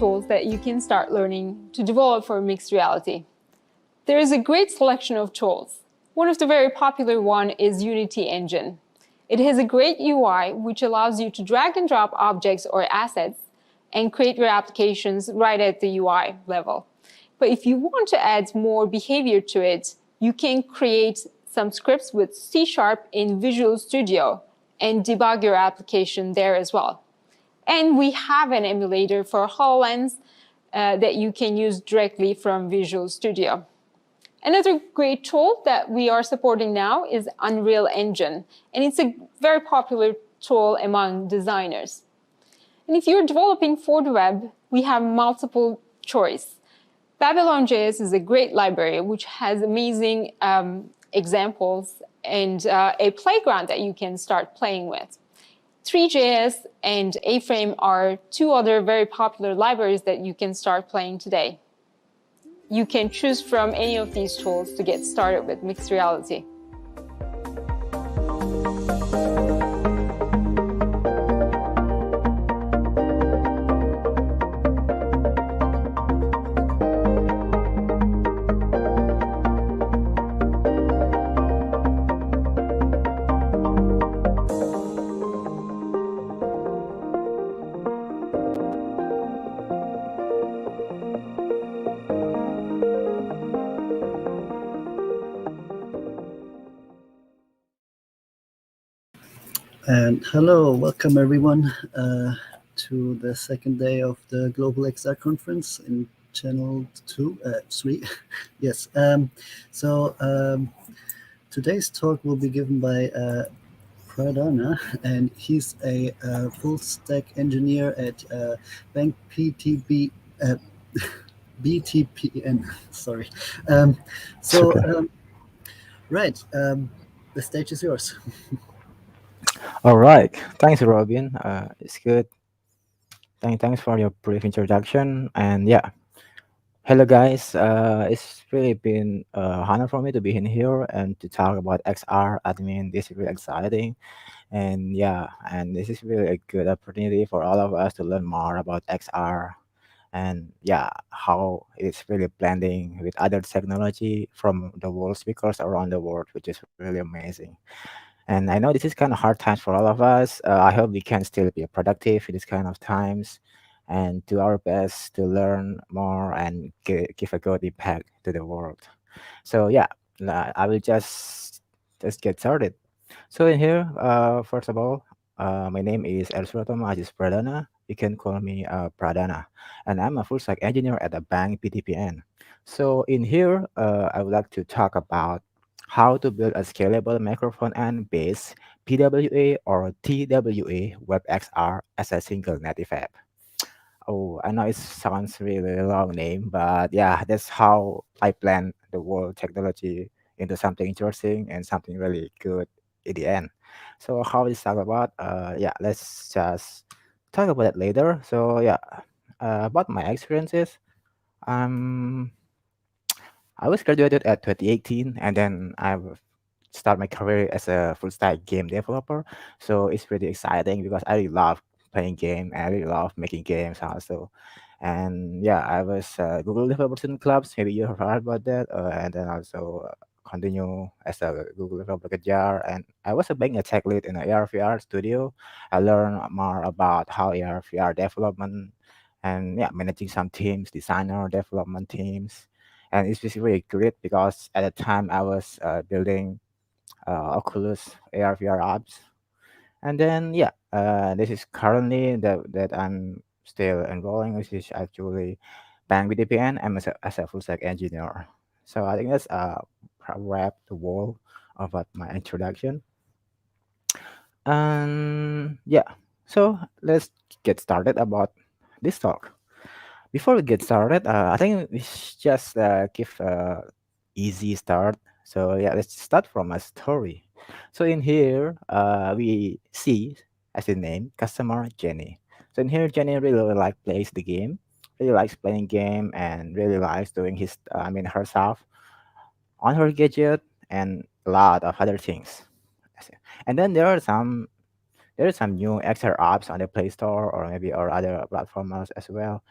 tools that you can start learning to develop for mixed reality. There is a great selection of tools. One of the very popular one is Unity Engine. It has a great UI which allows you to drag and drop objects or assets and create your applications right at the UI level. But if you want to add more behavior to it, you can create some scripts with C# in Visual Studio and debug your application there as well. And we have an emulator for HoloLens that you can use directly from Visual Studio. Another great tool that we are supporting now is Unreal Engine, and it's a very popular tool among designers. And if you're developing for the web, we have multiple choice. Babylon.js is a great library which has amazing examples and a playground that you can start playing with. 3.js and A-Frame are two other very popular libraries that you can start playing today. You can choose from any of these tools to get started with mixed reality. And hello, welcome everyone to the second day of the Global XR conference in channel 3. Yes, today's talk will be given by Pradana, and he's a full stack engineer at Bank BTPN. Sorry. Right, the stage is yours. All right. Thanks, Robin. It's good. Thanks for your brief introduction. And yeah, hello, guys. It's really been honor for me to be in here and to talk about XR. I mean, this is really exciting. And yeah, and this is really a good opportunity for all of us to learn more about XR and yeah, how it's really blending with other technology from the world speakers around the world, which is really amazing. And I know this is kind of hard times for all of us. I hope we can still be productive in this kind of times and do our best to learn more and give a good impact to the world. So yeah, I will just get started. So in here, first of all, my name is Elsratoma Ajis Pradana. You can call me Pradana, and I'm a full stack engineer at the bank PTPN. So in here, I would like to talk about how to build a scalable microfrontend based PWA or TWA WebXR as a single native app. Oh, I know it sounds really a long name, but yeah, that's how I plan the world technology into something interesting and something really good in the end. So how is talk about? Yeah, let's just talk about it later. So yeah, about my experiences. Um, I was graduated at 2018, and then start my career as a full stack game developer. So it's pretty exciting because I really love playing game and I really love making games also. And yeah, I was Google Developers in Clubs. Maybe you have heard about that. And then also continue as a Google Developer jar. And I was being a tech lead in an AR/VR studio. I learned more about how AR/VR development and yeah, managing some teams, designer development teams. And it's just really great because at the time I was building Oculus AR/VR apps. And then yeah, this is currently that I'm still enrolling, which is actually Bang BDPN. I'm as a full stack engineer. So I think that's wrap the wall about my introduction. And yeah, so let's get started about this talk. Before we get started, I think we should just give a easy start. So yeah, let's start from a story. So in here, we see as the name customer Jenny. So in here, Jenny really like plays the game, really likes playing game, and really likes doing herself on her gadget and a lot of other things. And then there are some new XR apps on the Play Store or maybe or other platforms as well.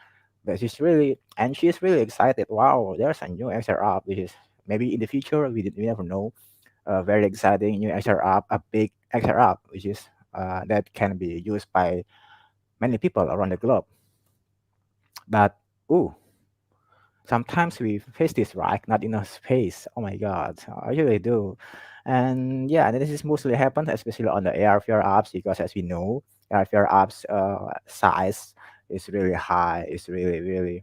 but she's really excited. Wow, there's a new XR app, which is maybe in the future we never know. A very exciting new XR app, a big XR app, which is that can be used by many people around the globe. But ooh, sometimes we face this, right? Not enough space. Oh my God, I really do. And yeah, this is mostly happens especially on the AR/VR apps because as we know, AR/VR apps size is really high. It's really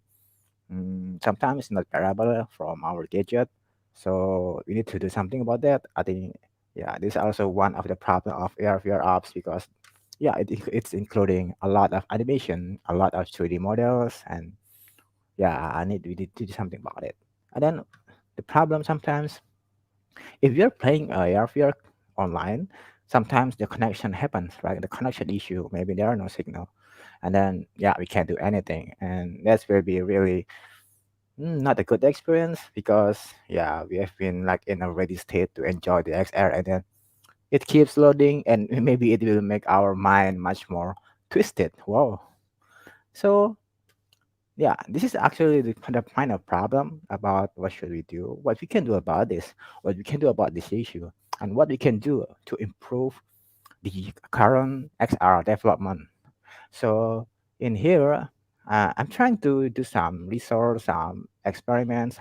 sometimes it's not bearable from our gadget. So we need to do something about that. I think yeah, this is also one of the problem of AR/VR apps because yeah, it's including a lot of animation, a lot of 3D models, and yeah, we need to do something about it. And then the problem sometimes, if you're playing AR/VR online, sometimes the connection happens, right? The connection issue, maybe there are no signal, and then yeah, we can't do anything, and that will be really not a good experience because yeah, we have been like in a ready state to enjoy the XR, and then it keeps loading, and maybe it will make our mind much more twisted. Whoa! So yeah, this is actually the kind of problem about what should we do, what we can do about this, what we can do about this issue, and what we can do to improve the current XR development. So in here, I'm trying to do some research, some experiments,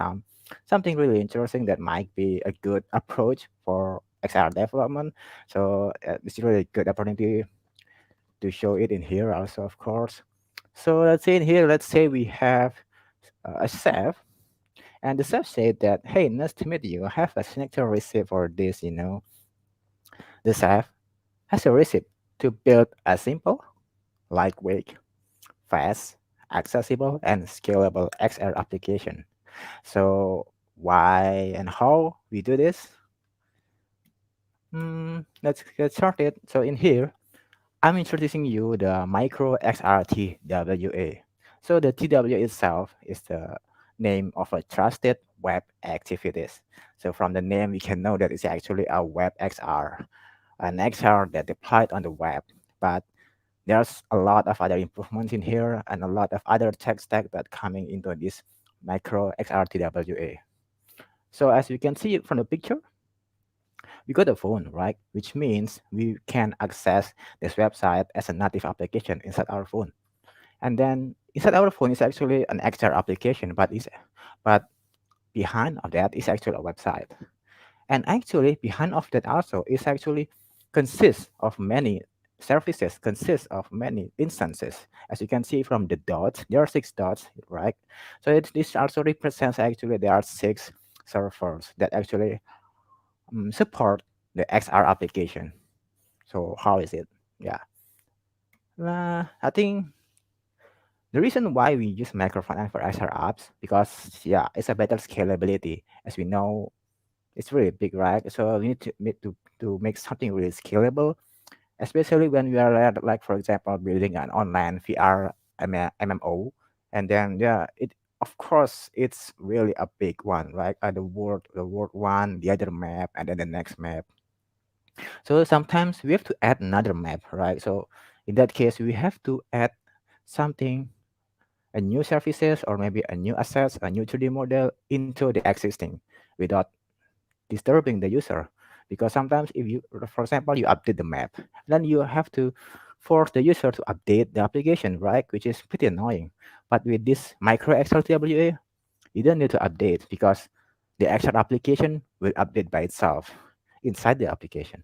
something really interesting that might be a good approach for XR development. So it's really good opportunity to show it in here also, of course. So let's say in here, let's say we have a chef, and the chef said that, hey, nice to meet you. I have a signature receipt for this, you know. The chef has a receipt to build a simple, lightweight, fast, accessible, and scalable XR application. So why and how we do this? Let's get started. So in here, I'm introducing you the micro XR TWA. So the TWA itself is the name of a trusted web activities. So from the name, we can know that it's actually a web XR, an XR that deployed on the web. But there's a lot of other improvements in here and a lot of other tech stack that coming into this micro XR TWA. So as you can see from the picture, we got a phone, right? Which means we can access this website as a native application inside our phone. And then inside our phone is actually an extra application, but behind of that is actually a website. And actually behind of that also is actually consists of many services, consists of many instances. As you can see from the dots, there are 6 dots, right? So this also represents actually there are 6 servers that actually support the XR application. So how is it? Yeah, I think the reason why we use Microfrontend for XR apps because yeah, it's a better scalability. As we know, it's really big, right? So we need to make something really scalable, especially when we are like for example building an online VR MMO, and then yeah, it of course it's really a big one, right? The world one, the other map, and then the next map. So sometimes we have to add another map, right? So in that case, we have to add something, a new services or maybe a new assets, a new 3D model into the existing without disturbing the user. Because sometimes if you, for example, you update the map, then you have to force the user to update the application, right? Which is pretty annoying. But with this micro XLTWA, you don't need to update because the actual application will update by itself inside the application.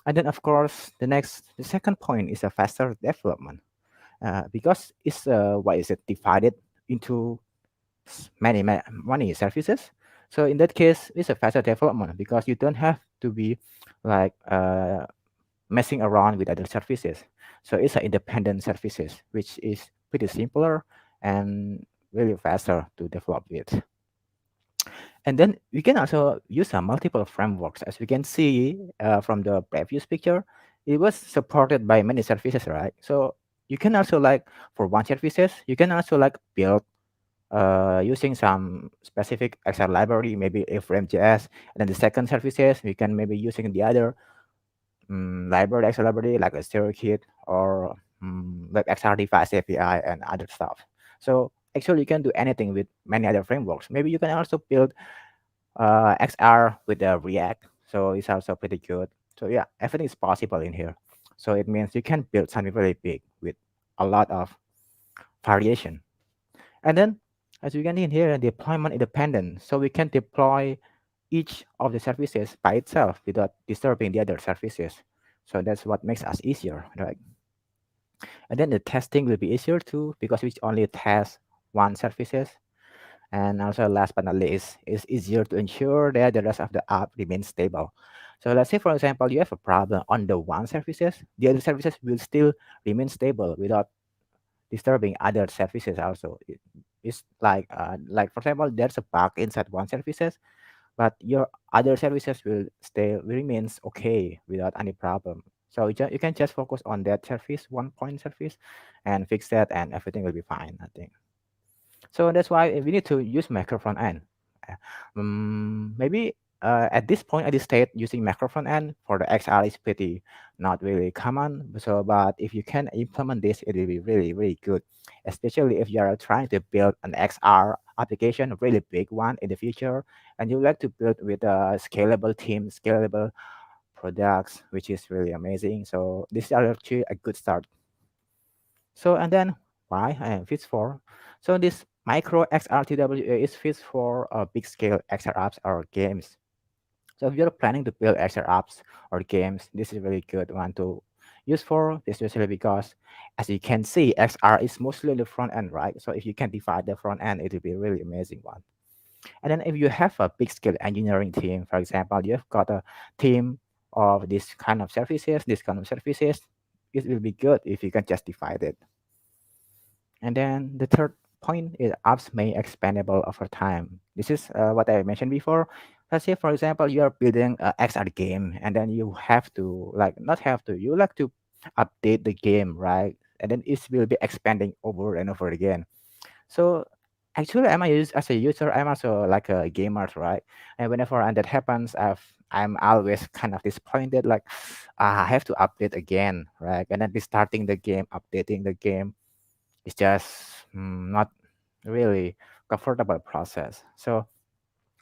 And then, of course, the second point is a faster development because it's what is it divided into many services. So in that case, it's a faster development because you don't have to be like messing around with other services. So it's an independent services, which is pretty simpler and really faster to develop with. And then we can also use multiple frameworks. As we can see from the previous picture, it was supported by many services, right? So you can also like for one services, you can also like build using some specific XR library, maybe a frame.js. And then the second services, we can maybe using the other library, XR library like a StereoKit or WebXR device API and other stuff. So actually you can do anything with many other frameworks. Maybe you can also build XR with the React, so it's also pretty good. So yeah, everything is possible in here. So it means you can build something really big with a lot of variation. And then, as you can see in here, deployment independent. So we can deploy each of the services by itself without disturbing the other services. So that's what makes us easier, right? And then the testing will be easier too because we only test one services. And also last but not least, it's easier to ensure that the rest of the app remains stable. So let's say, for example, you have a problem on the one services, the other services will still remain stable without disturbing other services also. It's like for example, there's a bug inside one services, but your other services will remains okay without any problem. So you can just focus on that service, one point service, and fix that, and everything will be fine, I think. So that's why we need to use macro front end. Maybe at this point, at this state, using macro front end for the XR is pretty not really common. So, but if you can implement this, it will be really, really good, especially if you are trying to build an XR application, a really big one in the future, and you like to build with a scalable team, scalable products, which is really amazing. So this is actually a good start. So and then why fits for? So this micro XR TWA is fits for big scale XR apps or games. So if you're planning to build XR apps or games, this is a really good one to use for, especially because as you can see, XR is mostly the front end, right? So if you can divide the front end, it will be a really amazing one. And then if you have a big scale engineering team, for example, you've got a team of this kind of services, it will be good if you can just divide it. And then the third point is apps may expandable over time. This is what I mentioned before. Let's say, for example, you are building a XR game, and then you have to like not have to you like to update the game, right? And then it will be expanding over and over again. So actually, as a user, I'm also like a gamer, right? And whenever that happens, I'm always kind of disappointed, like I have to update again, right? And then restarting the game, updating the game it's just not really comfortable process. So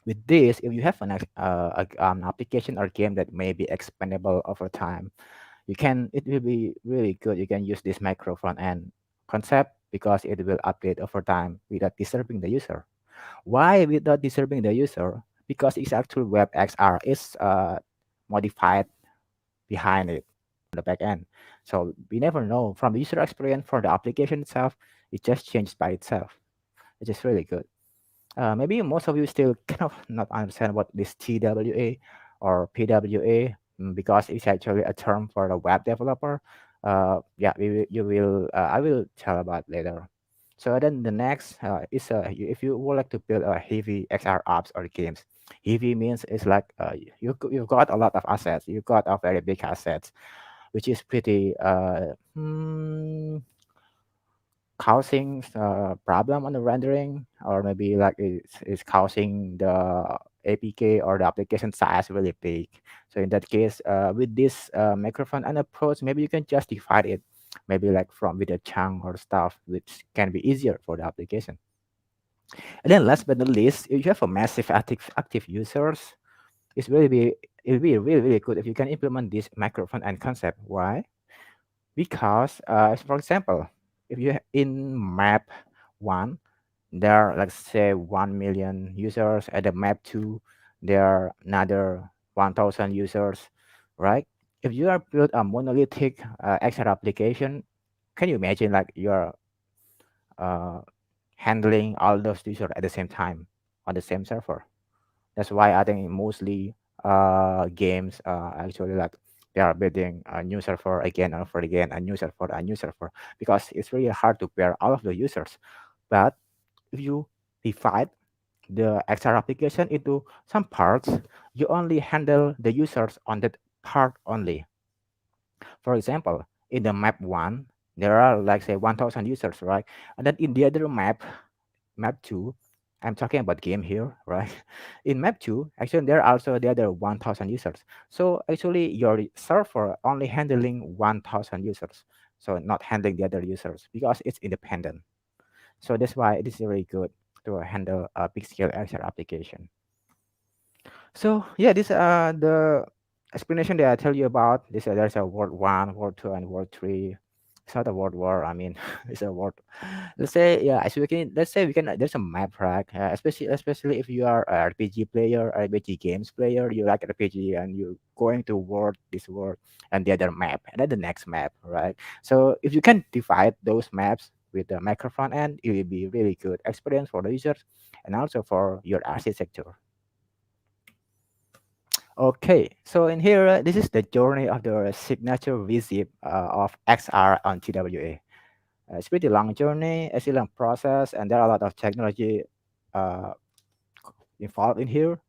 with this, if you have an application or game that may be expandable over time, it will be really good. You can use this micro front end concept because it will update over time without disturbing the user. Why without disturbing the user? Because it's actual WebXR is modified behind it on the back end. So we never know from the user experience for the application itself, it just changed by itself, which is really good. Maybe most of you still kind of not understand what this TWA or PWA because it's actually a term for the web developer. Yeah, I will tell about later. So then the next is if you would like to build a heavy XR apps or games. Heavy means it's like you've got a lot of assets. You've got a very big assets, which is pretty causing problem on the rendering, or maybe like it's causing the APK or the application size really big. So in that case, with this microphone and approach, maybe you can just divide it, maybe like from with a chunk or stuff, which can be easier for the application. And then last but not least, if you have a massive active users, it will be really, really good if you can implement this microphone and concept. Why? Because for example, if you in map 1 there are let's say 1 million users, at the map 2 there are another 1000 users, right? If you are build a monolithic XR application, can you imagine like you're uh, handling all those users at the same time on the same server? That's why I think mostly games actually like they are building a new server again and over again, a new server, because it's really hard to bear all of the users. But if you divide the XR application into some parts, you only handle the users on that part only. For example, in the map one, there are like say 1000 users, right? And then in the other map 2, I'm talking about game here, right? In map 2 actually there are also the other 1000 users, so actually your server only handling 1000 users, so not handling the other users because it's independent. So that's why it is really good to handle a big scale XR application. So yeah, this the explanation that I tell you about. This there's a World One, World Two, and World Three. It's not a World War. I mean, it's a World. Let's say yeah. As we can, let's say we can. There's a map, right? Especially if you are a RPG player, RPG games player. You like RPG and you going to world this world and the other map and then the next map, right? So if you can divide those maps with the Microfrontend, it will be really good experience for the users and also for your architecture. Okay, so in here, this is the journey of the signature visit of XR on TWA. It's pretty long journey, it's a long process, and there are a lot of technology uh, involved in here.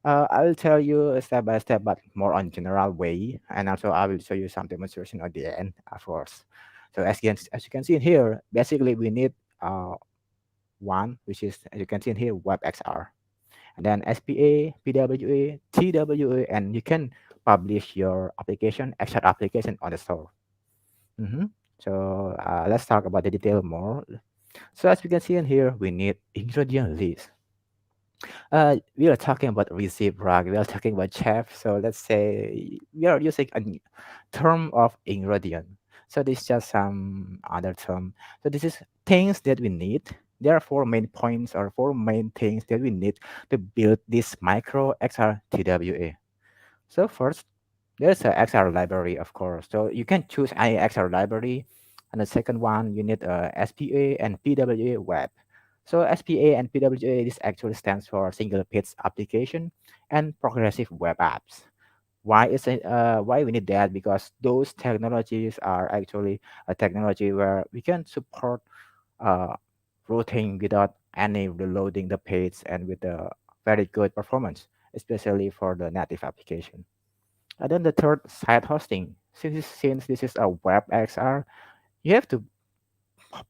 I will tell you step by step, but more on general way, and also I will show you some demonstration at the end, of course. So as you can see in here, basically we need one, which is as you can see in here, WebXR, and then SPA, PWA, TWA, and you can publish your application, extra application on the store. Mhm. So let's talk about the detail more. So as we can see in here, we need ingredient list. We are talking about receipt rack. We are talking about chef. So let's say we are using a term of ingredient. So this is just some other term. So this is things that we need. There are four main points or four main things that we need to build this micro XR TWA. So first, there's an XR library, of course. So you can choose any XR library. And the second one, you need a SPA and PWA web. So SPA and PWA, this actually stands for single page application and progressive web apps. Why is it? Why we need that? Because those technologies are actually a technology where we can support uh, routing without any reloading the page and with a very good performance, especially for the native application. And then the third, site hosting. Since this is a web XR, you have to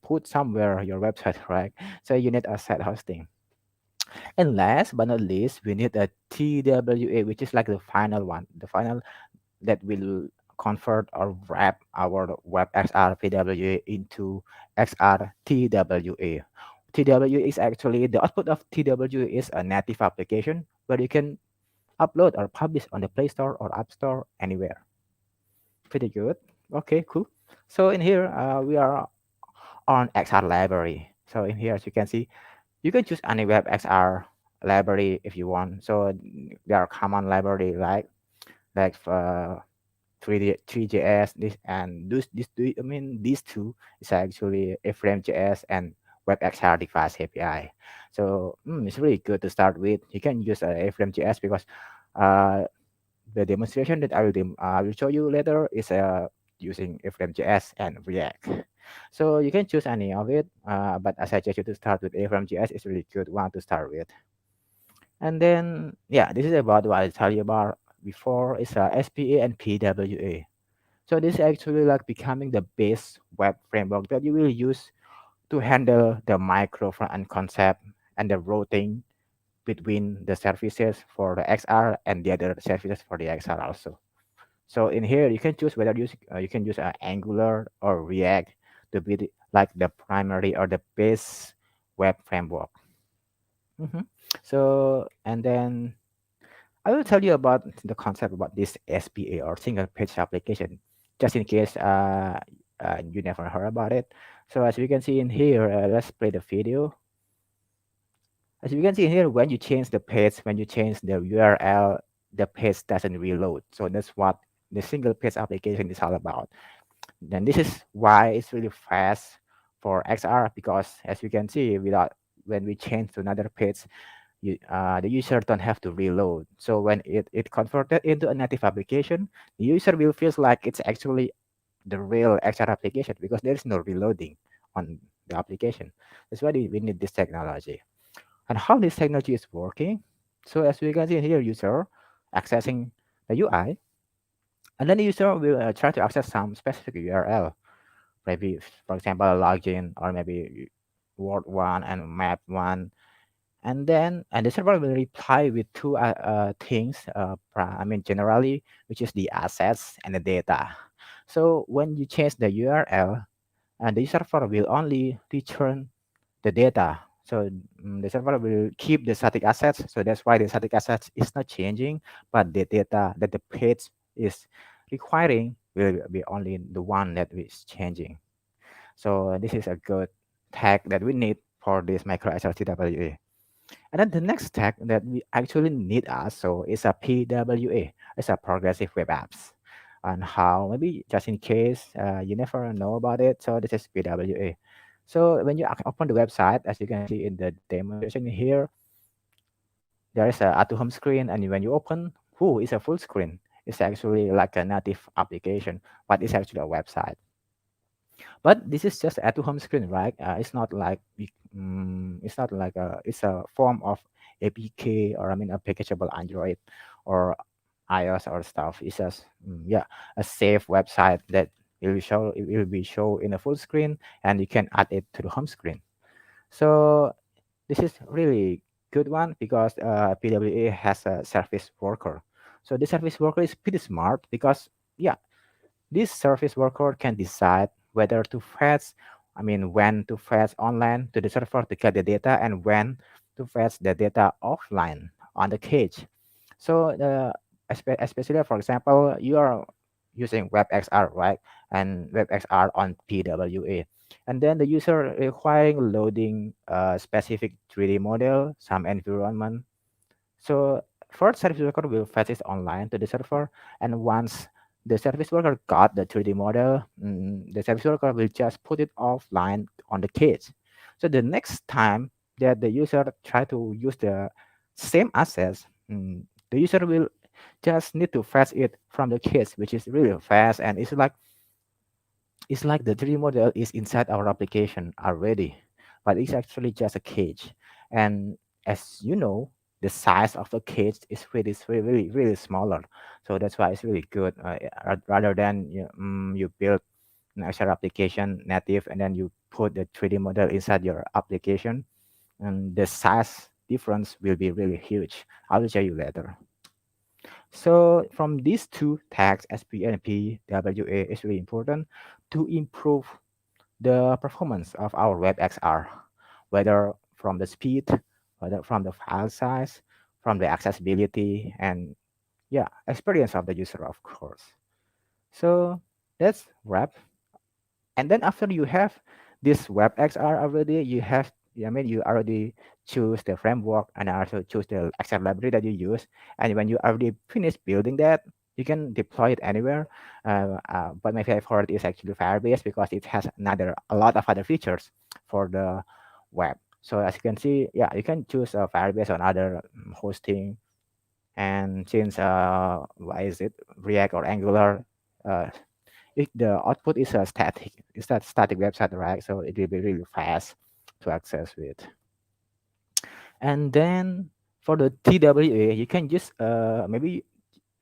put somewhere your website, right? So you need a site hosting. And last but not least, we need a TWA, which is like the final one, the final that will convert or wrap our web XR PWA into XR TWA. TWA is actually the output of TWA is a native application where you can upload or publish on the Play Store or App Store anywhere. Pretty good. Okay, cool. So in here, we are on XR library. So in here, as you can see, you can choose any web XR library if you want. So there are common library like 3D, 3JS, this and I mean these two is actually JS and WebXR device API. So it's really good to start with. You can use JS because uh, the demonstration that I will show you later is using FrameJS and React. So you can choose any of it, but I suggest you to start with FrameJS. It's really good one to start with. And then, yeah, this is about what I tell you about before. It's SPA and PWA. So this is actually like becoming the base web framework that you will use to handle the micro front-end concept and the routing between the services for the XR and the other services for the XR also. So in here, you can choose whether you can use Angular or React to be like the primary or the base web framework. Mhm. So and then I will tell you about the concept about this SPA or single page application, just in case you never heard about it. So as you can see in here, let's play the video. As you can see here, when you change the page, when you change the URL, the page doesn't reload. So that's what the single page application is all about. Then this is why it's really fast for XR because as you can see, without when we change to another page, the user don't have to reload. So when it converted into a native application, the user will feel like it's actually the real XR application because there is no reloading on the application. That's why we need this technology and how this technology is working. So as we can see here, user accessing the UI, and then the user will try to access some specific URL, maybe for example login or maybe word one and map one, and then and the server will reply with two things. I mean generally, which is the assets and the data. So when you change the URL, and the server will only return the data. So the server will keep the static assets. So that's why the static assets is not changing, but the data that the page is requiring will be only the one that is changing. So this is a good tag that we need for this micro TWA. And then the next tag that we actually need also is a PWA. It's a progressive web apps. And how maybe just in case you never know about it. So this is PWA. So when you open the website, as you can see in the demonstration here, there is a add to home screen, and when you open, it's a full screen. It's actually like a native application, but it's actually a website. But this is just add to home screen, right? It's not like it's not like it's a form of APK, or I mean a packageable Android or iOS or stuff. It's just yeah, a safe website that it will be show in a full screen, and you can add it to the home screen. So this is really good one because PWA has a service worker. So the service worker is pretty smart because yeah, this service worker can decide whether to fetch, I mean, when to fetch online to the server to get the data, and when to fetch the data offline on the cage. So, especially for example, you are using WebXR, right? And WebXR on PWA. And then the user requiring loading a specific 3D model, some environment. So first, service worker will fetch it online to the server, and once the service worker got the 3D model, the service worker will just put it offline on the cage. So the next time that the user try to use the same assets, the user will just need to fetch it from the cage, which is really fast, and it's like the 3D model is inside our application already, but it's actually just a cage. And as you know, the size of the cage is really, really smaller. So that's why it's really good. Rather than you build an extra application native and then you put the 3D model inside your application, and the size difference will be really huge. I will show you later. So from these two tags, SP and PWA, is really important to improve the performance of our WebXR, whether from the speed, whether from the file size, from the accessibility, and yeah, experience of the user, of course. So that's wrap. And then after you have this WebXR already, you already choose the framework and also choose the XR library that you use. And when you already finish building that, you can deploy it anywhere. But my favorite is actually Firebase because it has a lot of other features for the web. So as you can see, yeah, you can choose Firebase on other hosting. And since what is it, React or Angular, uh, the output is a static. It's a static website, right? So it will be really fast to access with. And then for the TWA, you can just maybe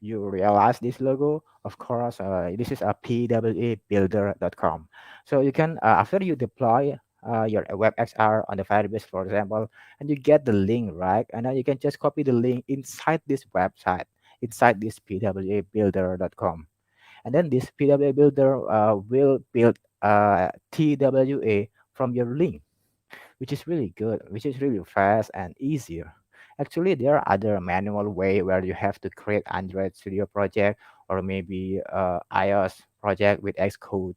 you realize this logo. Of course, this is a pwabuilder.com. So you can after you deploy your WebXR on the Firebase, for example, and you get the link, right? And then you can just copy the link inside this website, inside this pwabuilder.com. And then this PWA builder will build TWA from your link, which is really good, which is really fast and easier. Actually, there are other manual way where you have to create Android Studio project or maybe iOS project with Xcode.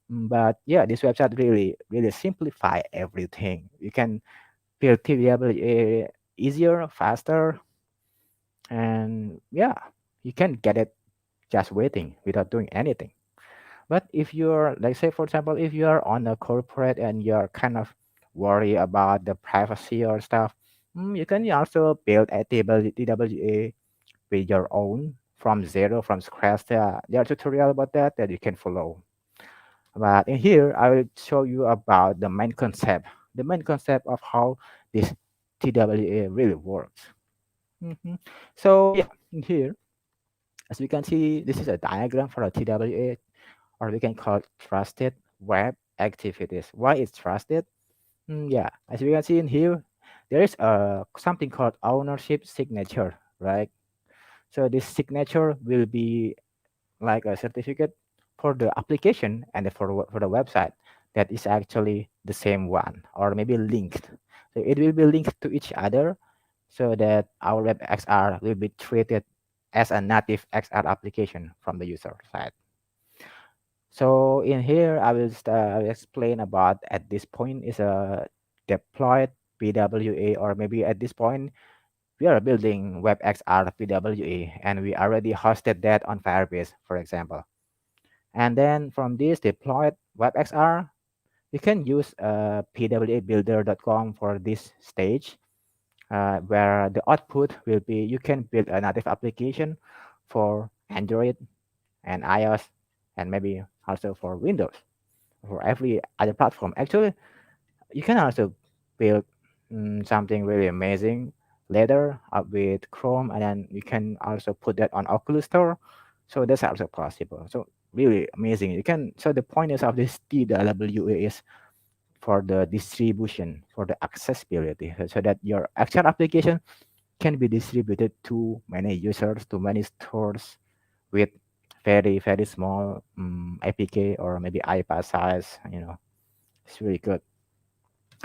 But yeah, this website really, really simplify everything. You can build TWA easier, faster, and yeah, you can get it just waiting without doing anything. But if you're, like, say, for example, if you're on a corporate and you're kind of worry about the privacy or stuff, you can also build a TWA with your own from zero, from scratch. There are tutorial about that you can follow. But in here, I will show you about the main concept of how this TWA really works. Mhm. So yeah, in here, as we can see, this is a diagram for a TWA, or we can call it trusted web activities. Why it's trusted? Yeah, as we can see in here, there is something called ownership signature, right? So this signature will be like a certificate for the application and for the website that is actually the same one or maybe linked. So it will be linked to each other so that our WebXR will be treated as a native XR application from the user side. So in here, I will explain about at this point is a deployed PWA, or maybe at this point we are building WebXR PWA and we already hosted that on Firebase, for example. And then from this deployed WebXR, you can use pwabuilder.com for this stage, where the output will be you can build a native application for Android and iOS and maybe also for Windows, for every other platform. Actually, you can also build something really amazing later with Chrome, and then you can also put that on Oculus Store. So that's also possible. So really amazing. You can. So the point is of this TWA is for the distribution, for the accessibility, so that your actual application can be distributed to many users, to many stores with very small APK or maybe iPad size. It's really good.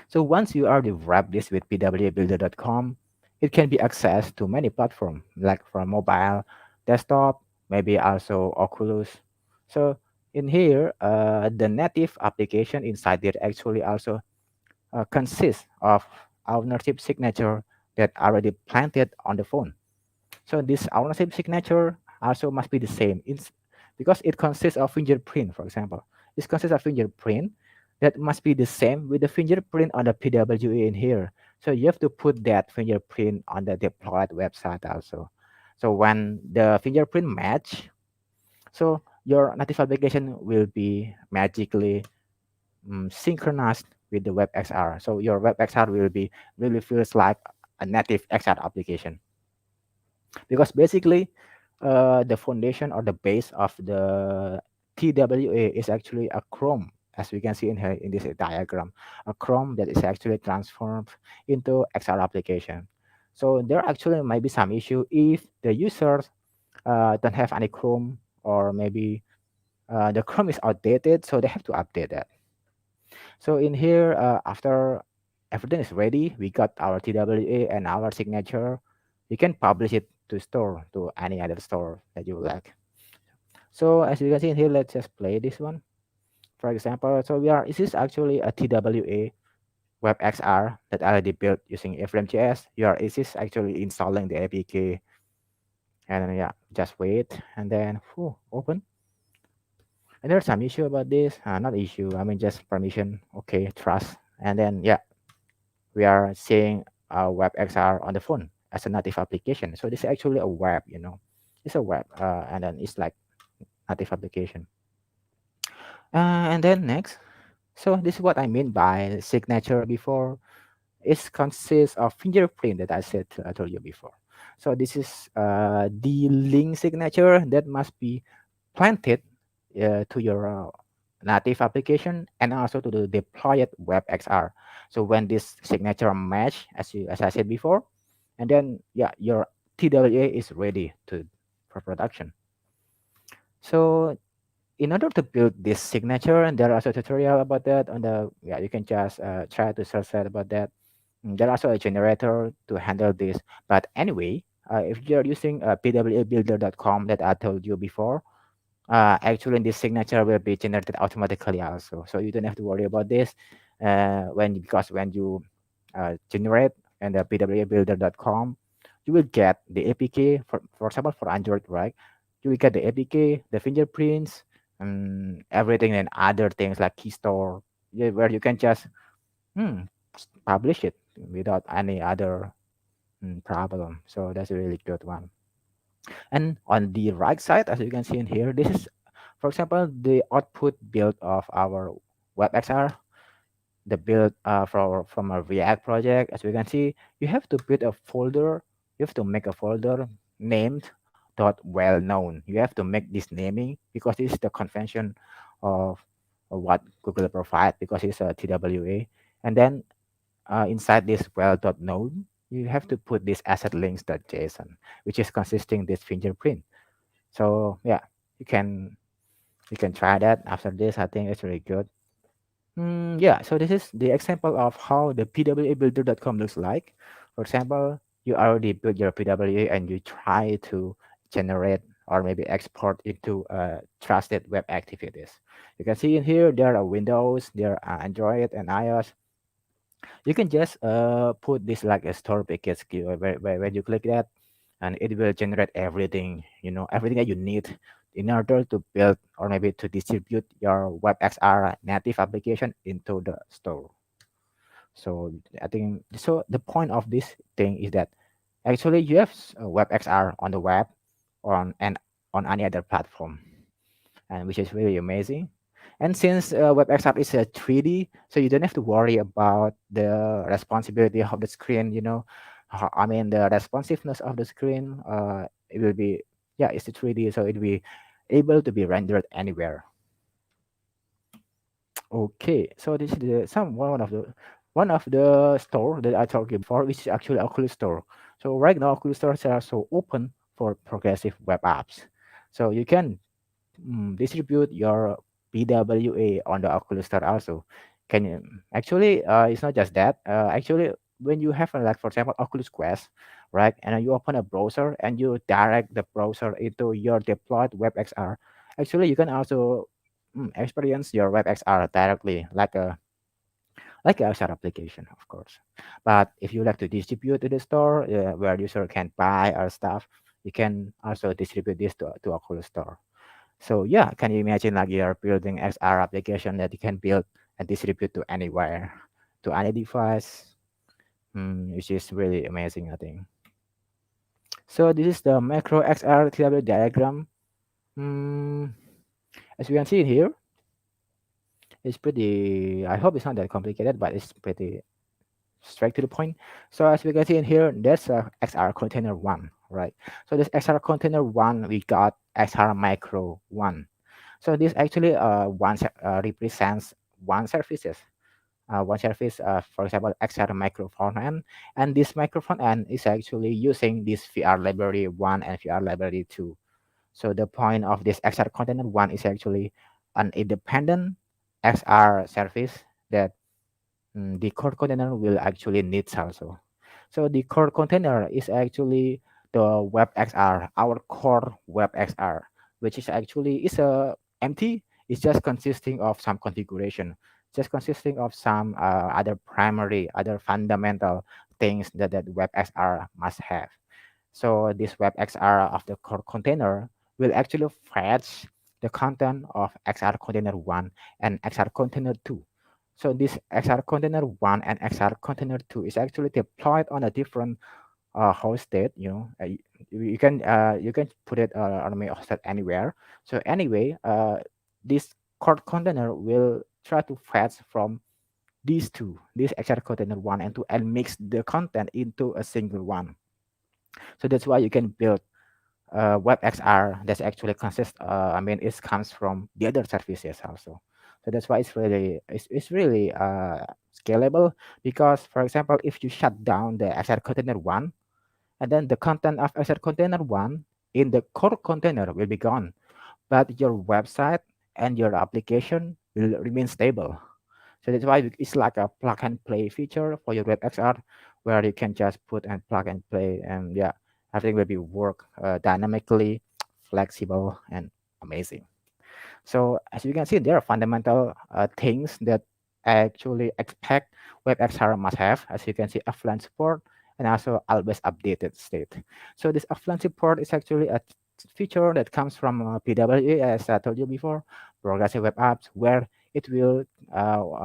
So once you already wrap this with pwabuilder.com, it can be accessed to many platforms like from mobile, desktop, maybe also Oculus. So in here, the native application inside it actually also consists of ownership signature that already planted on the phone. So this ownership signature also must be the same. Because it consists of fingerprint, for example. This consists of fingerprint that must be the same with the fingerprint on the PWA in here. So you have to put that fingerprint on the deployed website also. So when the fingerprint match, so your native application will be magically synchronized with the WebXR. So your WebXR will be really feels like a native XR application, because basically the foundation or the base of the TWA is actually a Chrome, as we can see in here in this diagram, a Chrome that is actually transformed into XR application. So there actually might be some issue if the users don't have any Chrome, or maybe the Chrome is outdated, so they have to update that. So in here, after everything is ready, we got our TWA and our signature. You can publish it to store to any other store that you like. So as you can see in here, let's just play this one. For example, so this is actually a TWA WebXR that I already built using FrameJS. This is actually installing the APK, and then, yeah, just wait, and then open. And there's some issue about this, not issue, I mean just permission, okay, trust, and then yeah, we are seeing WebXR on the phone as a native application. So this is actually a web, it's a web, and then it's like native application. And then next, so this is what I mean by signature before. It consists of fingerprint that I told you before. So this is the link signature that must be planted to your native application and also to the deployed WebXR. So when this signature match, as I said before, and then yeah, your TWA is ready for production. So in order to build this signature, and there are also tutorial about that on the, yeah, you can just try to search that about that. There also a generator to handle this. But anyway, if you're using pwabuilder.com that I told you before, actually this signature will be generated automatically also. So you don't have to worry about this because when you generate and the pwabuilder.com, you will get the APK, for example, for Android, right? You will get the APK, the fingerprints, everything, and other things like key store, where you can just hmm, publish it without any other problem. So that's a really good one. And on the right side, as you can see in here, this is, for example, the output build of our WebXR, the build from a React project. As we can see, you have to build a folder. You have to make a folder named dot well known. You have to make this naming because this is the convention of what Google provide, because it's a TWA. And then inside this well.node, you have to put this asset links.json, which is consisting this fingerprint. So yeah, you can try that after this. I think it's really good. Yeah, so this is the example of how the pwabuilder.com looks like. For example, you already built your PWA and you try to generate or maybe export into trusted web activities. You can see in here there are Windows, there are Android and iOS. You can just put this like a store package where when you click that, and it will generate everything, everything that you need in order to build or maybe to distribute your WebXR native application into the store. So I think so. The point of this thing is that actually you have WebXR on the web, on and on any other platform, and which is really amazing. And since WebXR is a 3D, so you don't have to worry about the responsibility of the screen. I mean the responsiveness of the screen. It will be, yeah, it's a 3D, so it will be able to be rendered anywhere. Okay, so this is one of the store that I told you before, which is actually Oculus Store. So right now, Oculus stores are so open for progressive web apps. So you can distribute your PWA on the Oculus Store also. Can you actually? It's not just that. Actually, when you have like for example Oculus Quest, right, and you open a browser and you direct the browser into your deployed WebXR, actually you can also experience your WebXR directly like a XR application, of course. But if you like to distribute to the store where user can buy our stuff, you can also distribute this to Oculus Store. So yeah, can you imagine like you're building XR application that you can build and distribute to anywhere, to any device, which is really amazing, I think. So this is the macro XR TW diagram. Mm, as we can see here, it's pretty. I hope it's not that complicated, but it's pretty straight to the point. So as we can see in here, there's a XR container one, right? So this XR container one, we got XR micro one. So this actually represents one services. One service, for example, XR Microfrontend, and this Microfrontend is actually using this VR library one and VR library two. So the point of this XR container one is actually an independent XR service that the core container will actually needs also. So the core container is actually the WebXR, our core WebXR, which is actually is a empty. It's just consisting of some configuration, just consisting of some other primary, other fundamental things that WebXR must have. So this WebXR of the core container will actually fetch the content of XR container 1 and XR container 2. So this XR container 1 and XR container 2 is actually deployed on a different host state. You can put it on a hosted anywhere. So anyway, this core container will try to fetch from these two, this XR container 1 and 2, and mix the content into a single one. So that's why you can build WebXR that actually consists. I mean, it comes from the other services also. So that's why it's really scalable, because, for example, if you shut down the XR container one, and then the content of XR container one in the core container will be gone, but your website and your application will remain stable. So that's why it's like a plug and play feature for your WebXR, where you can just put and plug and play, and yeah, everything will be work dynamically, flexible, and amazing. So as you can see, there are fundamental things that I actually expect WebXR must have. As you can see, offline support and also always updated state. So this offline support is actually a feature that comes from PWA, as I told you before, progressive web apps, where it will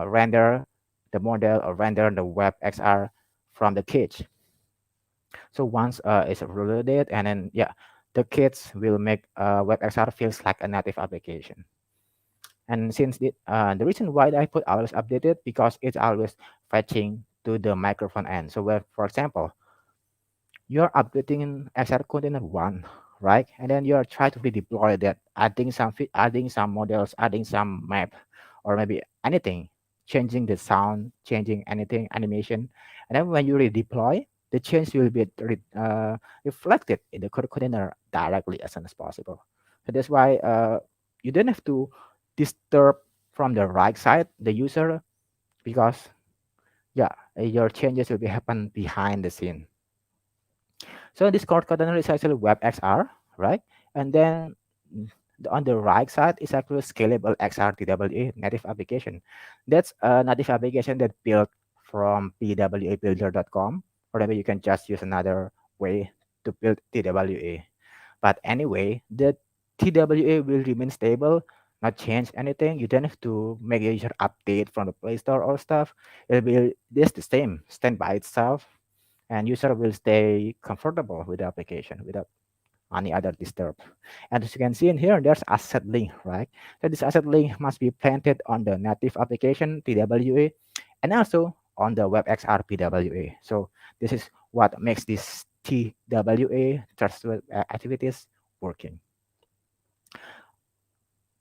render the model or render the WebXR from the cache. So once it's reloaded, and then yeah, the kits will make WebXR feels like a native application. And since the reason why I put always updated, because it's always fetching to the microphone end. So where, for example, you're updating in XR container one, right? And then you're trying to redeploy that, adding some models, adding some map, or maybe anything, changing the sound, changing anything, animation. And then when you redeploy, the change will be reflected in the code container directly as soon as possible. So that's why you don't have to disturb from the right side, the user, because yeah, your changes will be happen behind the scene. So this code container is actually WebXR, right? And then on the right side is actually Scalable XR TWA native application. That's a native application that built from pwabuilder.com, or maybe you can just use another way to build TWA. But anyway, the TWA will remain stable, not change anything. You don't have to make a user update from the Play Store or stuff. It will just the same, stand by itself, and user will stay comfortable with the application without any other disturb. And as you can see in here, there's asset link, right? So this asset link must be planted on the native application TWA and also on the WebXR PWA. So this is what makes this TWA trusted activities working.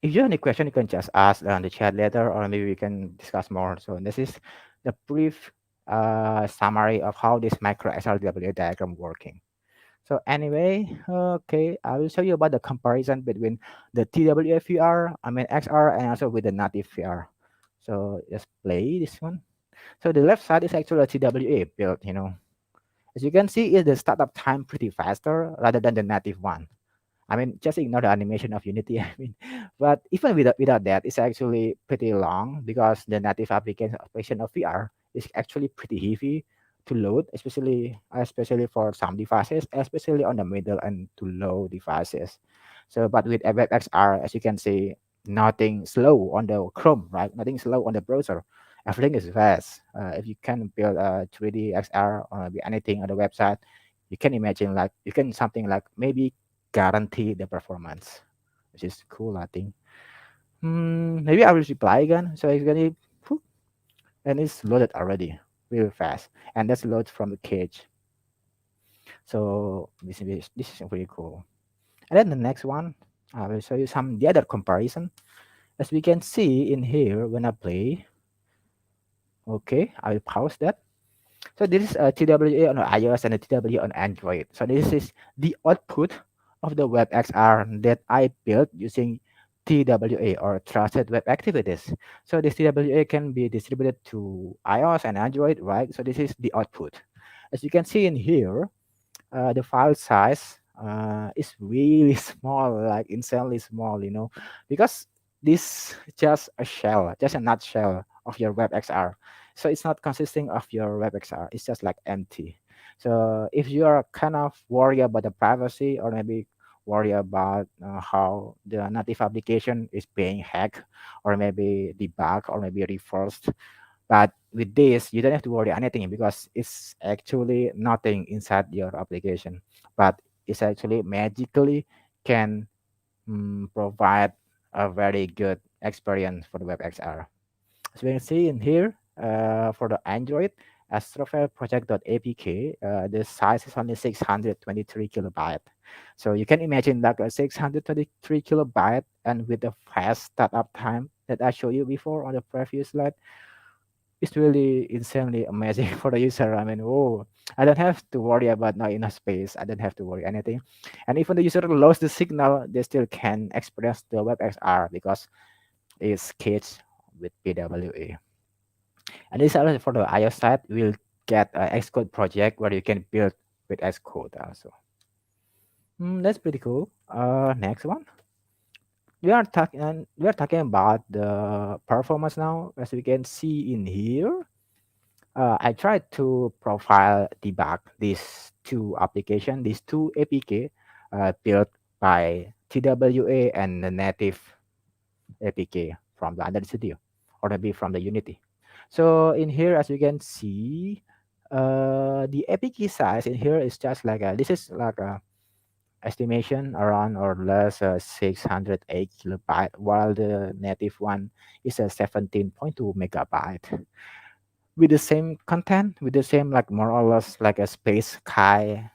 If you have any question, you can just ask on the chat later, or maybe we can discuss more. So this is the brief summary of how this micro SRW diagram working. So anyway, okay, I will show you about the comparison between the TWA VR, I mean XR, and also with the native VR. So just play this one. So the left side is actually a TWA build, you know. As you can see, is the startup time pretty faster rather than the native one. I mean, just ignore the animation of Unity. I mean, but even without that, it's actually pretty long because the native application of VR is actually pretty heavy to load, especially for some devices, especially on the middle and to low devices. So, but with WebXR, as you can see, nothing slow on the Chrome, right? Nothing slow on the browser. Everything is fast. If you can build a 3D XR or maybe anything on the website, you can imagine like you can something like maybe guarantee the performance, which is cool, I think. Maybe I will reply again. So it's gonna, whoop, and it's loaded already, really fast, and that's load from the cage. So this is pretty cool. And then the next one, I will show you some the other comparison. As we can see in here, when I play, okay, I will pause that. So this is a TWA on iOS and a TWA on Android. So this is the output of the WebXR that I built using TWA or Trusted Web Activities. So this TWA can be distributed to iOS and Android, right? So this is the output. As you can see in here, the file size is really small, like insanely small, you know, because this just a shell, just a nutshell of your WebXR. So it's not consisting of your WebXR. It's just like empty. So if you are kind of worried about the privacy or maybe worry about how the native application is being hacked or maybe debugged or maybe reversed, but with this, you don't have to worry anything because it's actually nothing inside your application. But it's actually magically can provide a very good experience for the WebXR. So you can see in here for the Android, Astrofair project.apk, the size is only 623 kilobyte. So you can imagine like a 623 kilobyte and with the fast startup time that I showed you before on the previous slide, it's really insanely amazing for the user. I mean, oh, I don't have to worry about not enough space. I don't have to worry anything. And even the user lost the signal, they still can express the WebXR because it's caged with PWA. And this also for the iOS side, we'll get an Xcode project where you can build with Xcode also. That's pretty cool. Next one. We are talking about the performance now, as we can see in here. I tried to profile debug these two applications, these two APK built by TWA and the native APK from the Android Studio or maybe from the Unity. So in here, as you can see, the APK size in here is just like this is like a estimation around or less 608 kilobyte, while the native one is a 17.2 megabyte with the same content, with the same like more or less like a space Kai.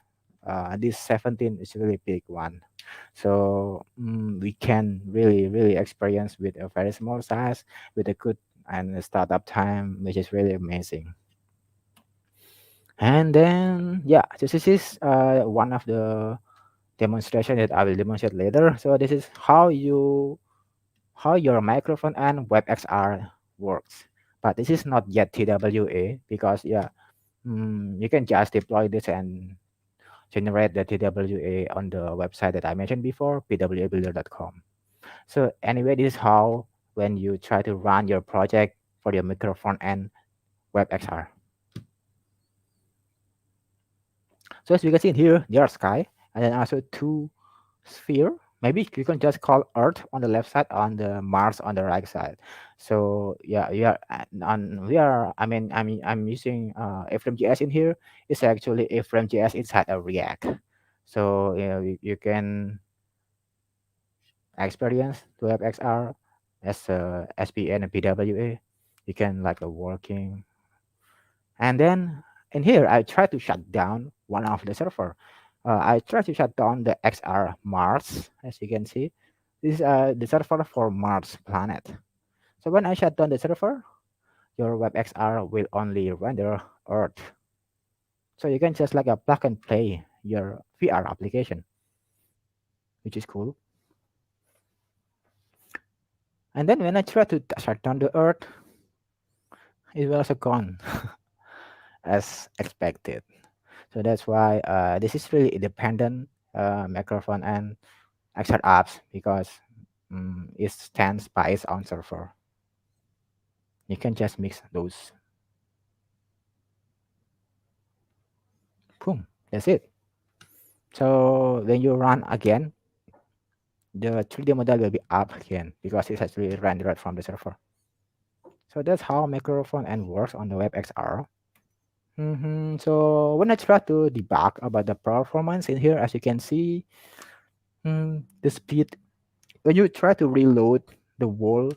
This 17 is really big one. So we can really experience with a very small size with a good and a startup time, which is really amazing. And then yeah, this is one of the demonstration that I will demonstrate later. So this is how your microphone and WebXR works. But this is not yet TWA because yeah, you can just deploy this and generate the TWA on the website that I mentioned before, pwabuilder.com. So anyway, this is how when you try to run your project for your microphone and WebXR. So as you can see in here, there are sky and then also two sphere. Maybe you can just call Earth on the left side, on the Mars on the right side. So yeah, I'm using FrameJS in here. It's actually a FrameJS inside a React. So you can experience to have XR as a SPN and PWA. You can like a working. And then in here, I try to shut down one of the server. I try to shut down the XR Mars, as you can see. This is the server for Mars planet. So when I shut down the server, your WebXR will only render Earth. So you can just like a plug and play your VR application, which is cool. And then when I try to shut down the Earth, it will also gone as expected. So that's why this is really independent microphone and XR apps because it stands by its own server. You can just mix those. Boom, that's it. So when you run again, the 3D model will be up again because it's actually rendered from the server. So that's how microphone and works on the WebXR. So when I try to debug about the performance in here, as you can see, the speed when you try to reload the whole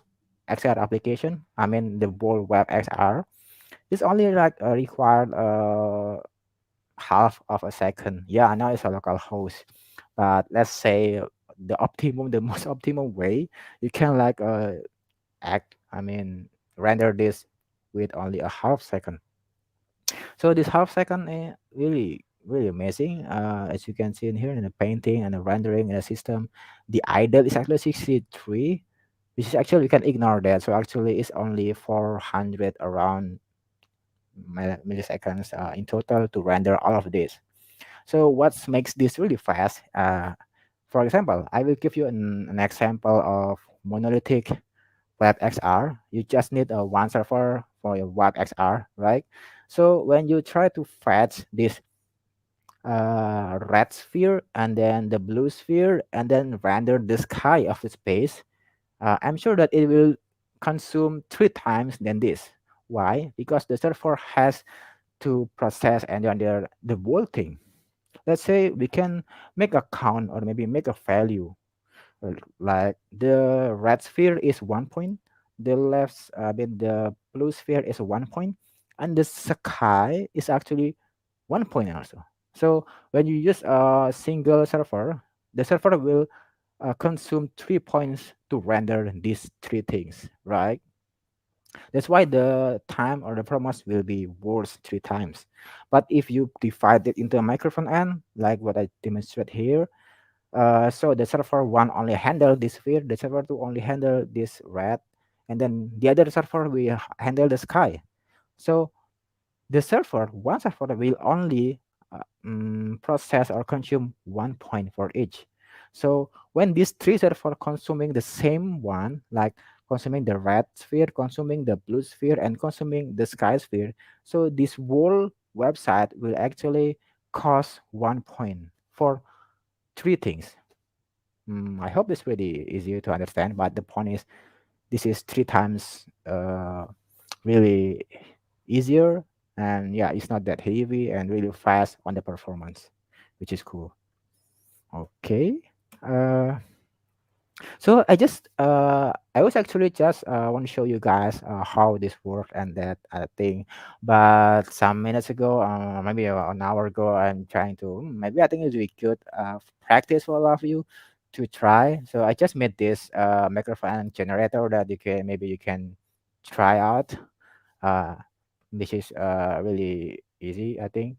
XR application, I mean the whole WebXR, it's only like required half of a second. Yeah, I know it's a local host, but let's say the most optimum way, you can like render this with only a half second. So this half second really really amazing. As you can see in here in the painting and the rendering in the system, the idle is actually 63, which is actually you can ignore that. So actually it's only 400 around milliseconds in total to render all of this. So what makes this really fast? For example, I will give you an example of monolithic WebXR. You just need a one server for your WebXR, right? So when you try to fetch this red sphere and then the blue sphere and then render the sky of the space, I'm sure that it will consume 3 times than this. Why? Because the server has to process and render the whole thing. Let's say we can make a count or maybe make a value like the red sphere is 1 point, the the blue sphere is 1 point, and the sky is actually 1 point also. So when you use a single server, the server will consume 3 points to render these three things, right? That's why the time or the performance will be worse 3 times. But if you divide it into a microphone end, like what I demonstrate here, so the server one only handle this sphere, the server two only handle this red, and then the other server will handle the sky. So the server, one server will only process or consume 1 point for each. So when these three server consuming the same one, like consuming the red sphere, consuming the blue sphere, and consuming the sky sphere, so this whole website will actually cost 1 point for three things. I hope it's pretty easy to understand, but the point is this is 3 times really easier, and yeah, it's not that heavy and really fast on the performance, which is cool. Okay. uh, so I was actually just want to show you guys how this works and that thing. But some minutes ago, maybe an hour ago, I'm trying to maybe I think it would be good practice for all of you to try. So I just made this microphone generator that you can try out. Uh, this is really easy, I think.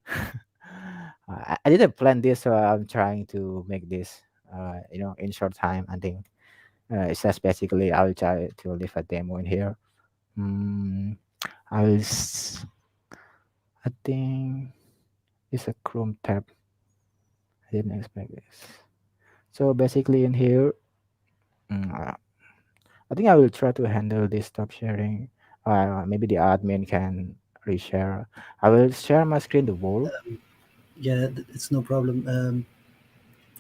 I didn't plan this, so I'm trying to make this in short time, I think. It's just basically I'll try to leave a demo in here. Mm, I'll s- I think it's a Chrome tab. I didn't expect this. So basically in here, mm, uh, I think I will try to handle this stop sharing. Maybe the admin can reshare. I will share my screen the wall. Yeah, it's no problem.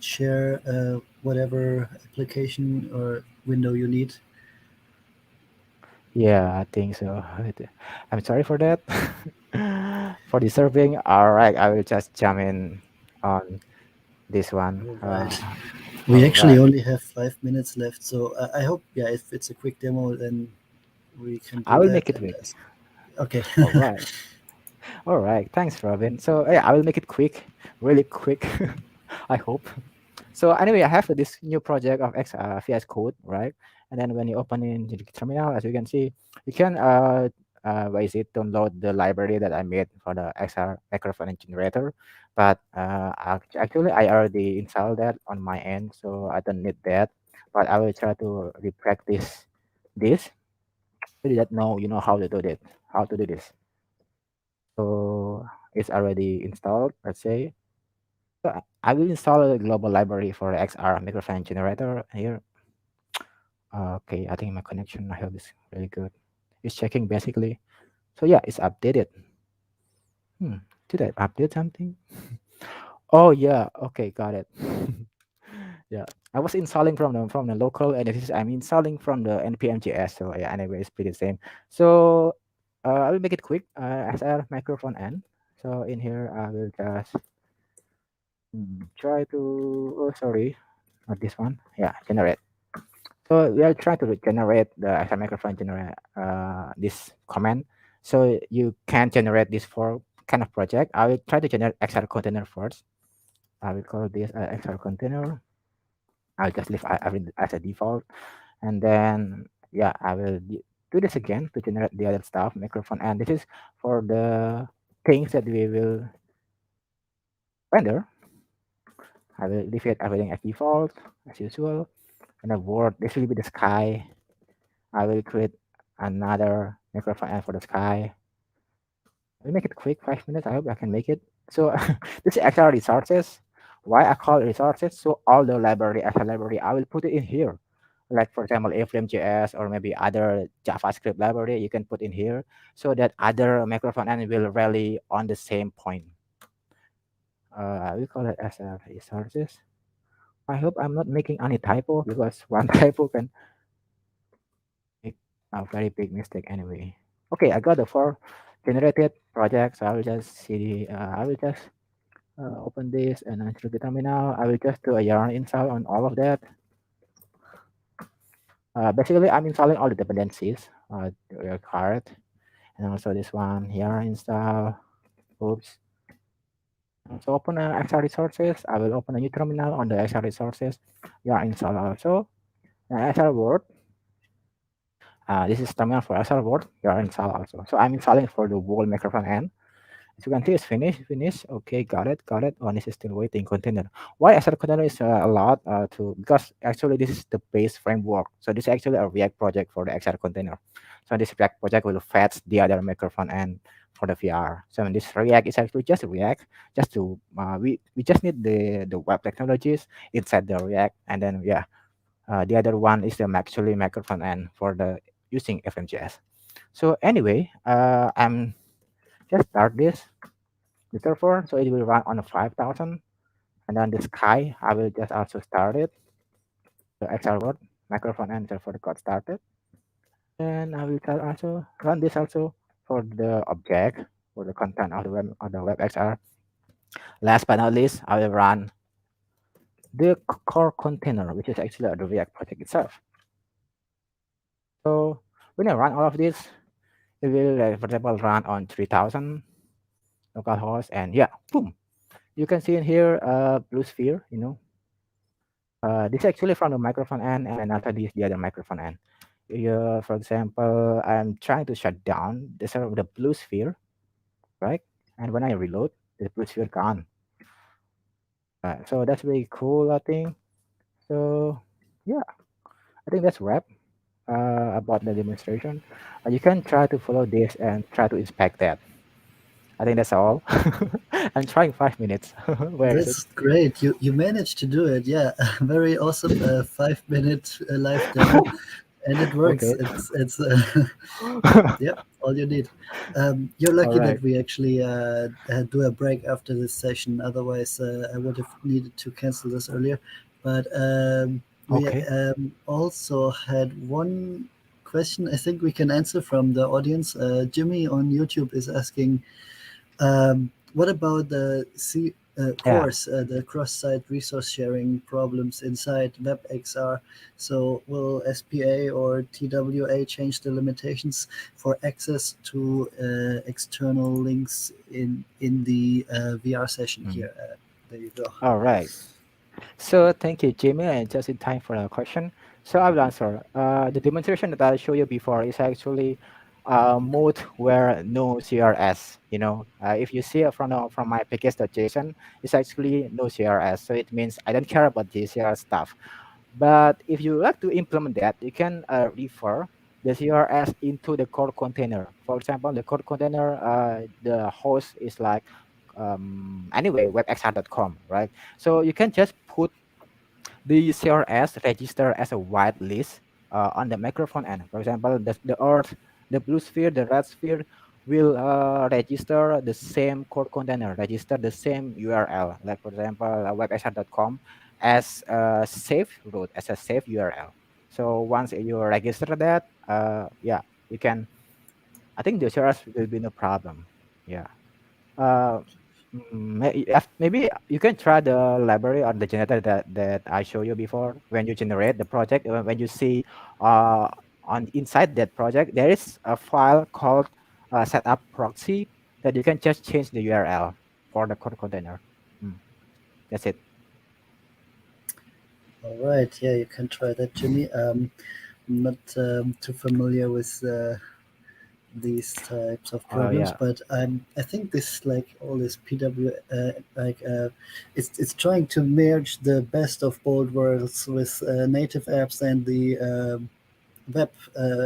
Share whatever application or window you need. Yeah, I think so. I'm sorry for that. For the serving. All right, I will just jump in on this one. All right. We All actually right. only have 5 minutes left, so I hope, yeah, if it's a quick demo, then we can I do will that. make it And quick. okay. All right. All right. Thanks, Robin. So yeah, I will make it quick, really quick. I hope. So anyway, I have this new project of VS Code, right? And then when you open in the terminal, as you can see, you can what is it, download the library that I made for the XR microfrontend generator. But actually, I already installed that on my end, so I don't need that. But I will try to repractice this so that know you know how to do it, how to do this. So it's already installed. Let's say. So I will install a global library for the XR microfrontend generator here. Okay, I think my connection I hope is really good. It's checking basically. So yeah, it's updated. Hmm. Did I update something? Oh yeah. Okay, got it. Yeah, I was installing from the local, and this is I'm installing from the npm.js. So yeah, anyway, it's pretty the same. So I will make it quick. XR microphone end. So in here, I will just try to. Oh, sorry, not this one. Yeah, generate. So we are trying to generate the XR microphone generate this command. So you can generate this for kind of project. I will try to generate XR container first. I will call this XR container. I'll just leave everything as a default, and then yeah, I will do this again to generate the other stuff microphone. And this is for the things that we will render. I will leave it everything as default as usual. And the word, this will be the sky. I will create another microphone and for the sky. We'll make it quick, 5 minutes. I hope I can make it. So this is extra resources. Why I call it resources? So all the library, extra library, I will put it in here. Like for example, JS or maybe other JavaScript library, you can put in here so that other microphone end will rally on the same point. I will call it as a resources. I hope I'm not making any typo because one typo can make a very big mistake anyway. Okay, I got the four generated projects. So I will just see. I will just open this and enter the terminal. I will just do a yarn install on all of that. Basically, I'm installing all the dependencies required, and also this one here install. Oops. So open XR resources. I will open a new terminal on the XR resources. Yeah, install also XR Word. This is terminal for XR Word. Yeah, install also. So I'm installing for the whole microphone end. As you can see, it's finished. Okay, got it. Oh, this is still waiting container. Why XR container is a lot to because actually this is the base framework. So this is actually a React project for the XR container. So this React project will fetch the other microphone and for the VR. So this React is actually just React, just to we just need the web technologies inside the React, and then yeah, the other one is the actually microphone end for the using FMJS. So anyway, I'm just start this the server, so it will run on a 5,000. And then the sky, I will just also start it. The XR word, microphone and server got started. And I will also run this also for the object, for the content of the WebXR. Last but not least, I will run the core container, which is actually the React project itself. So when I run all of this, it will, for example, run on 3000 localhost, and yeah, boom. You can see in here, blue sphere, this is actually from the microphone end, and after this, the other microphone end. For example, I'm trying to shut down the server with the blue sphere, right? And when I reload, the blue sphere gone. So that's really cool, I think. So yeah, I think that's wrap about the demonstration. You can try to follow this and try to inspect that. I think that's all. I'm trying 5 minutes very soon. That's great. You managed to do it. Yeah, very awesome. 5 minute live demo, and it works. Okay. It's yep, all you need. You're All lucky right. that we actually do a break after this session. Otherwise, I would have needed to cancel this earlier. But we Okay. also had one question I think we can answer from the audience. Jimmy on YouTube is asking, what about the Yeah. course, the cross-site resource sharing problems inside WebXR? So will SPA or TWA change the limitations for access to external links in the VR session Mm. here? There you go. All right. So thank you, Jimmy, and just in time for the question. So I will answer. The demonstration that I showed you before is actually mode where no CRS. If you see it from my package.json, it's actually no CRS. So it means I don't care about the CRS stuff. But if you like to implement that, you can refer the CRS into the core container. For example, the core container, the host is like anyway webxr.com, right? So you can just put the CRS register as a whitelist on the microfrontend. For example, the earth, the blue sphere, the red sphere will register the same core container, register the same URL. Like for example, webxr.com as a safe root, as a safe URL. So once you register that, yeah, you can. I think the CRS will be no problem. Yeah. Uh, maybe you can try the library or the generator that I showed you before. When you generate the project, when you see uh, on inside that project, there is a file called setup proxy that you can just change the URL for the code container. Mm, that's it. All right. Yeah, you can try that, Jimmy. I'm not too familiar with these types of programs, Yeah. but I think this like all this PW it's trying to merge the best of both worlds with native apps and the web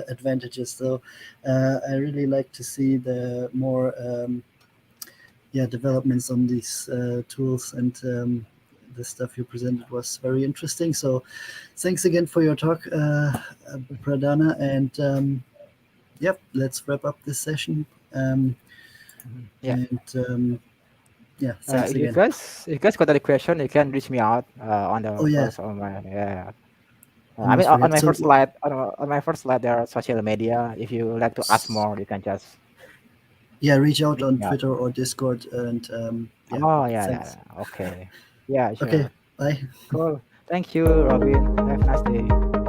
advantages. So I really like to see the more developments on these tools, and the stuff you presented was very interesting. So thanks again for your talk, Pradana, and yep, let's wrap up this session. Yeah. And yeah, thanks If you again. guys if you guys got any question, you can reach me out on Oh the yeah, first on my yeah. I mean, almost on forget. my So first slide, on my first slide, there are social media. If you like to ask more, you can just yeah, reach out reach on me out. Twitter or Discord, and yeah, Oh, yeah, yeah, thanks. yeah. Okay. Yeah, Okay, sure. bye. Cool. Thank you, Robin. Have a nice day.